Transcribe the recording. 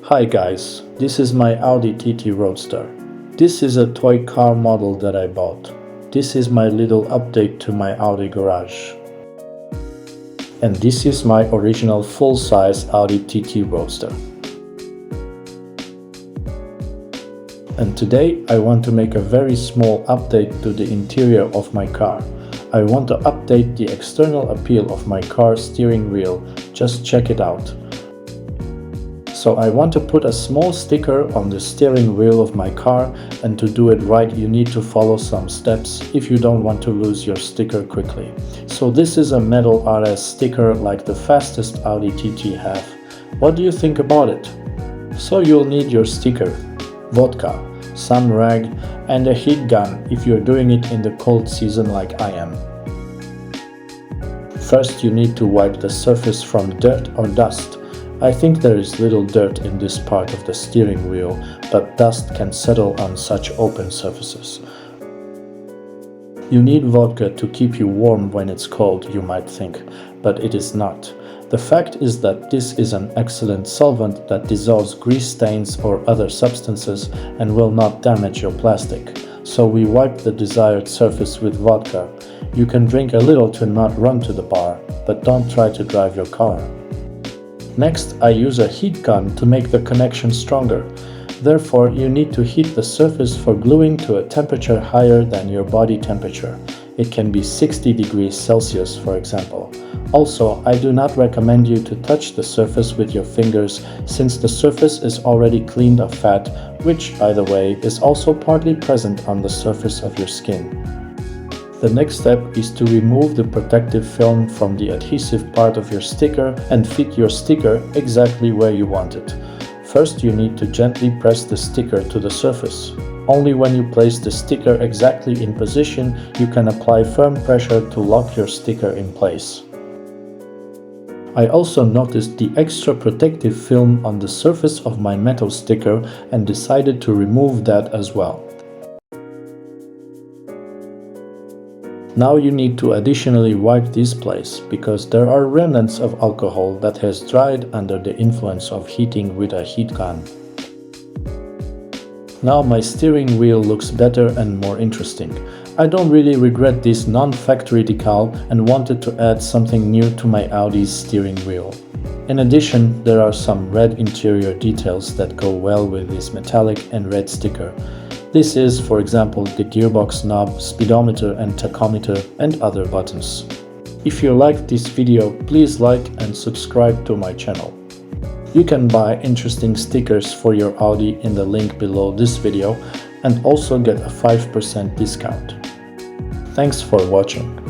Hi guys, this is my Audi TT Roadster. This is a toy car model that I bought. This is my little update to my Audi garage. And this is my original full-size Audi TT Roadster. And today I want to make a very small update to the interior of my car. I want to update the external appeal of my car steering wheel. Just check it out. So I want to put a small sticker on the steering wheel of my car, and to do it right you need to follow some steps if you don't want to lose your sticker quickly. So this is a metal RS sticker like the fastest Audi TT have. What do you think about it? So you'll need your sticker, vodka, some rag and a heat gun if you're doing it in the cold season like I am. First you need to wipe the surface from dirt or dust. I think there is little dirt in this part of the steering wheel, but dust can settle on such open surfaces. You need vodka to keep you warm when it's cold, you might think, but it is not. The fact is that this is an excellent solvent that dissolves grease stains or other substances and will not damage your plastic. So we wipe the desired surface with vodka. You can drink a little to not run to the bar, but don't try to drive your car. Next, I use a heat gun to make the connection stronger. Therefore, you need to heat the surface for gluing to a temperature higher than your body temperature. It can be 60 degrees Celsius, for example. Also, I do not recommend you to touch the surface with your fingers, since the surface is already cleaned of fat, which, by the way, is also partly present on the surface of your skin. The next step is to remove the protective film from the adhesive part of your sticker and fit your sticker exactly where you want it. First, you need to gently press the sticker to the surface. Only when you place the sticker exactly in position, you can apply firm pressure to lock your sticker in place. I also noticed the extra protective film on the surface of my metal sticker and decided to remove that as well. Now you need to additionally wipe this place, because there are remnants of alcohol that has dried under the influence of heating with a heat gun. Now my steering wheel looks better and more interesting. I don't really regret this non-factory decal and wanted to add something new to my Audi's steering wheel. In addition, there are some red interior details that go well with this metallic and red sticker. This is, for example, the gearbox knob, speedometer and tachometer, and other buttons. If you liked this video, please like and subscribe to my channel. You can buy interesting stickers for your Audi in the link below this video and also get a 5% discount. Thanks for watching.